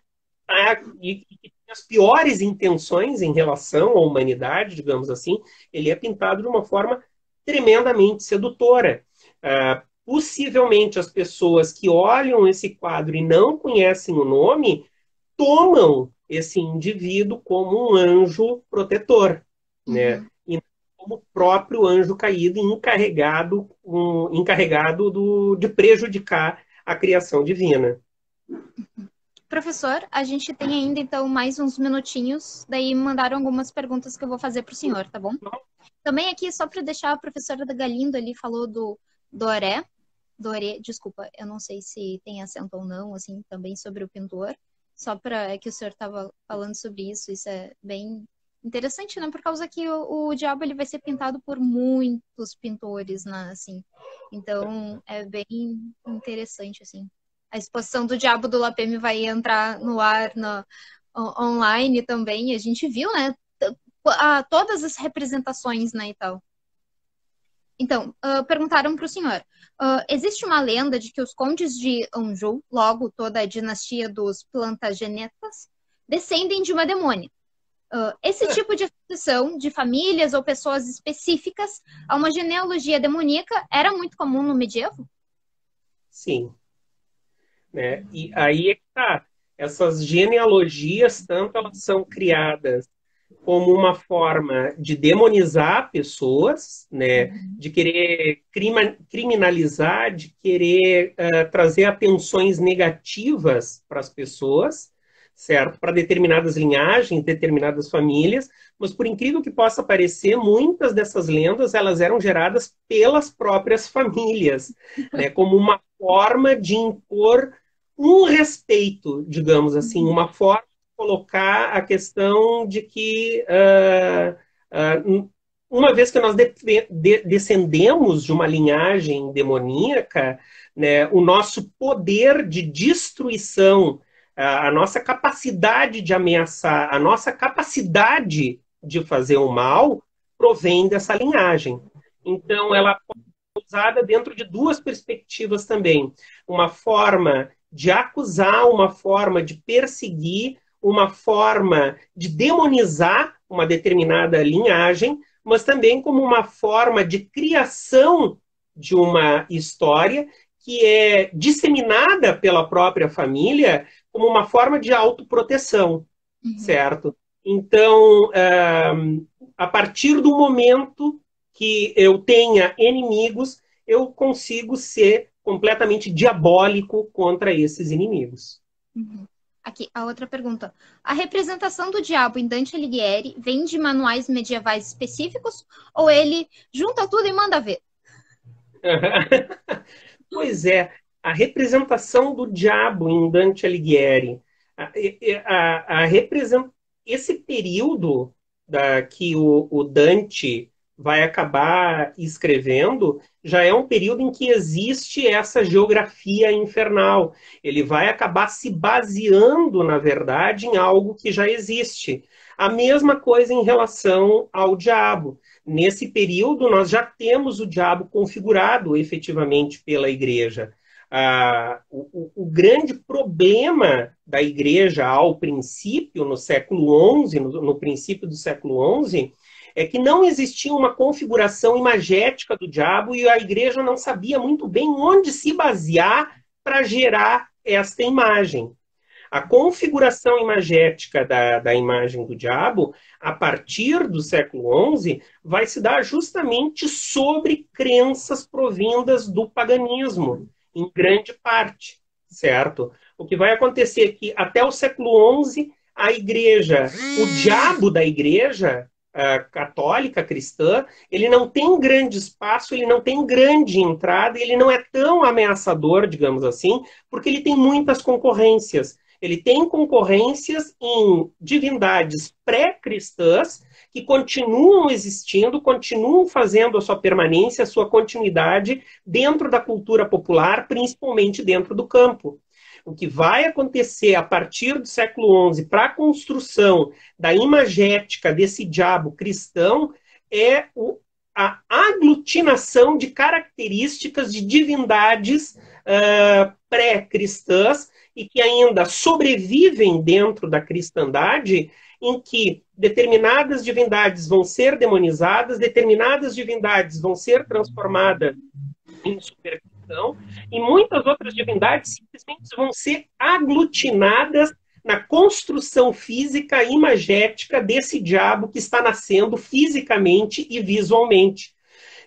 e que tem as piores intenções em relação à humanidade, digamos assim, ele é pintado de uma forma tremendamente sedutora. Possivelmente as pessoas que olham esse quadro e não conhecem o nome, tomam esse indivíduo como um anjo protetor, né? E como o próprio anjo caído encarregado de prejudicar a criação divina. Professor, a gente tem ainda, então, mais uns minutinhos. Daí mandaram algumas perguntas que eu vou fazer para o senhor, tá bom? Também aqui, só para deixar, a professora da Galindo ali falou do Doré. Desculpa, eu não sei se tem acento ou não, assim, também sobre o pintor. Só para que o senhor estava falando sobre isso. Isso é bem interessante, né? Por causa que o diabo ele vai ser pintado por muitos pintores, né? Assim. Então, é bem interessante, assim. A exposição do Diabo do Lapeme vai entrar no ar online também. A gente viu, né? Todas as representações, né, e tal. Então, perguntaram para o senhor, existe uma lenda de que os condes de Anjou, logo toda a dinastia dos Plantagenetas, descendem de uma demônia. Esse tipo de associação de famílias ou pessoas específicas a uma genealogia demoníaca era muito comum no medievo? Sim. Né? E aí é que tá. Essas genealogias, tanto elas são criadas como uma forma de demonizar pessoas, né? De querer criminalizar, de querer trazer atenções negativas para as pessoas, certo? Para determinadas linhagens, determinadas famílias, mas por incrível que possa parecer, muitas dessas lendas elas eram geradas pelas próprias famílias, né? Como uma forma de impor um respeito, digamos assim, uma forma colocar a questão de que, uma vez que nós descendemos de uma linhagem demoníaca, né, o nosso poder de destruição, a nossa capacidade de ameaçar, a nossa capacidade de fazer o mal, provém dessa linhagem. Então, ela pode ser usada dentro de duas perspectivas também. Uma forma de acusar, uma forma de perseguir, uma forma de demonizar uma determinada linhagem, mas também como uma forma de criação de uma história que é disseminada pela própria família como uma forma de autoproteção, certo? Então, a partir do momento que eu tenha inimigos, eu consigo ser completamente diabólico contra esses inimigos. Aqui, a outra pergunta. A representação do diabo em Dante Alighieri vem de manuais medievais específicos ou ele junta tudo e manda ver? Pois é, a representação do diabo em Dante Alighieri, esse período que o Dante vai acabar escrevendo já é um período em que existe essa geografia infernal. Ele vai acabar se baseando, na verdade, em algo que já existe. A mesma coisa em relação ao diabo. Nesse período, nós já temos o diabo configurado efetivamente pela igreja. O grande problema da igreja ao princípio, no século XI, no princípio do século XI, é que não existia uma configuração imagética do diabo e a igreja não sabia muito bem onde se basear para gerar esta imagem. A configuração imagética da imagem do diabo, a partir do século XI, vai se dar justamente sobre crenças provindas do paganismo, em grande parte, certo? O que vai acontecer é que até o século XI, a igreja, o diabo da igreja católica, cristã, ele não tem grande espaço, ele não tem grande entrada, ele não é tão ameaçador, digamos assim, porque ele tem muitas concorrências. Ele tem concorrências em divindades pré-cristãs que continuam existindo, continuam fazendo a sua permanência, a sua continuidade dentro da cultura popular, principalmente dentro do campo. O que vai acontecer a partir do século XI para a construção da imagética desse diabo cristão é a aglutinação de características de divindades pré-cristãs e que ainda sobrevivem dentro da cristandade, em que determinadas divindades vão ser demonizadas, determinadas divindades vão ser transformadas em supercristão, e muitas outras divindades simplesmente vão ser aglutinadas na construção física e imagética desse diabo que está nascendo fisicamente e visualmente.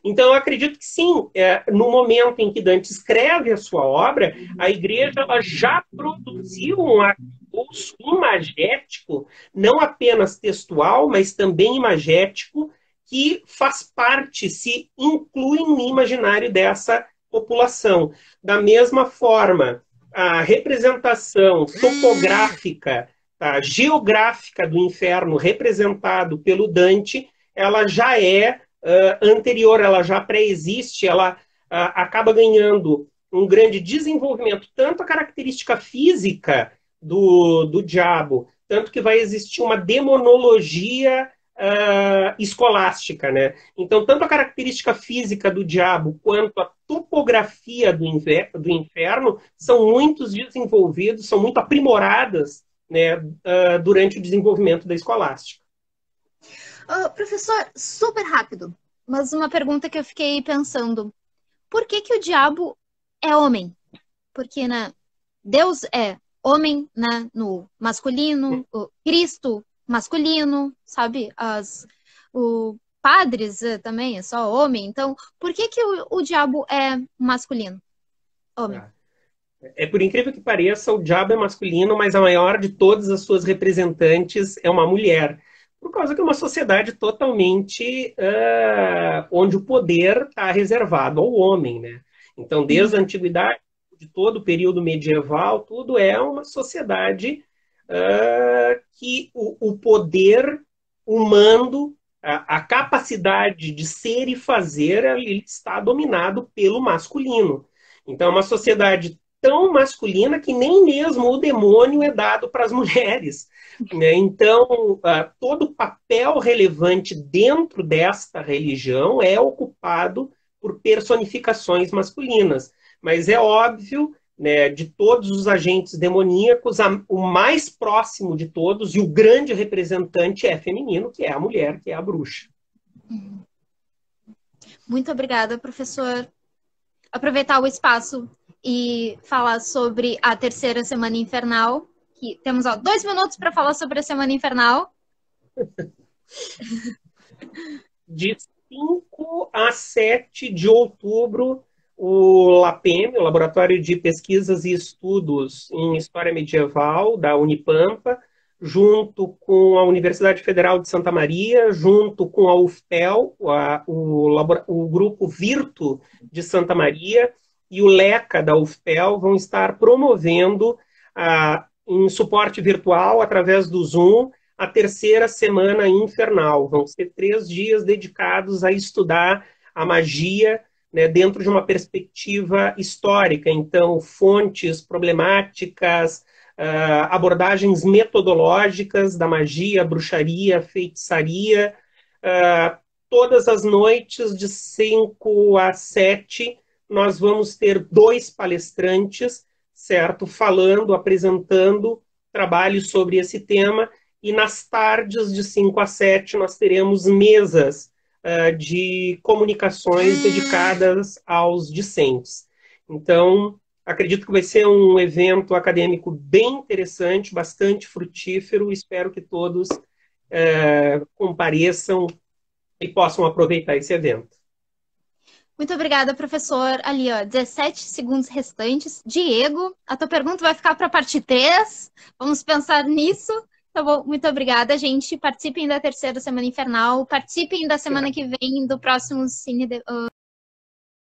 Então, eu acredito que sim, no momento em que Dante escreve a sua obra, a igreja ela já produziu um arcabouço imagético, não apenas textual, mas também imagético, que faz parte, se inclui no imaginário dessa população. Da mesma forma, a representação topográfica, geográfica do inferno representado pelo Dante, ela já é anterior, ela já pré-existe, ela acaba ganhando um grande desenvolvimento, tanto a característica física do diabo, tanto que vai existir uma demonologia escolástica, né? Então, tanto a característica física do diabo quanto a topografia do inferno são muito desenvolvidos, são muito aprimoradas, né, durante o desenvolvimento da escolástica. Professor, super rápido, mas uma pergunta que eu fiquei pensando. Por que que o diabo é homem? Porque, né, Deus é homem, né, no masculino, o Cristo masculino, sabe? O padres também é só homem. Então, por que que o diabo é masculino? Homem. É por incrível que pareça, o diabo é masculino, mas a maior de todas as suas representantes é uma mulher. Por causa que é uma sociedade totalmente onde o poder está reservado ao homem, né? Então, desde a antiguidade, de todo o período medieval, tudo é uma sociedade que o poder, o mando, a capacidade de ser e fazer, ele está dominado pelo masculino. Então, é uma sociedade tão masculina que nem mesmo o demônio é dado para as mulheres, né? Então, todo papel relevante dentro desta religião é ocupado por personificações masculinas. Mas é óbvio, né, de todos os agentes demoníacos, o mais próximo de todos e o grande representante é feminino, que é a mulher, que é a bruxa. Muito obrigada, professor. Aproveitar o espaço e falar sobre a terceira semana infernal. Que temos 2 minutos para falar sobre a semana infernal. De 5 a 7 de outubro, o LAPEM, o Laboratório de Pesquisas e Estudos em História Medieval, da Unipampa, junto com a Universidade Federal de Santa Maria, junto com a UFPEL, o grupo Virto de Santa Maria e o LECA da UFPEL vão estar promovendo em suporte virtual, através do Zoom, a terceira semana infernal. Vão ser 3 dias dedicados a estudar a magia, né, dentro de uma perspectiva histórica. Então, fontes problemáticas, abordagens metodológicas da magia, bruxaria, feitiçaria. Todas as noites, de 5 a 7, nós vamos ter 2 palestrantes, certo? Falando, apresentando trabalhos sobre esse tema. E nas tardes, de 5 a 7, nós teremos mesas de comunicações dedicadas aos discentes. Então, acredito que vai ser um evento acadêmico bem interessante, bastante frutífero. Espero que todos compareçam e possam aproveitar esse evento. Muito obrigada, professor. Ali, 17 segundos restantes. Diego, a tua pergunta vai ficar para a parte 3. Vamos pensar nisso. Tá bom, muito obrigada, gente. Participem da terceira semana infernal. Participem da semana que vem do próximo Cine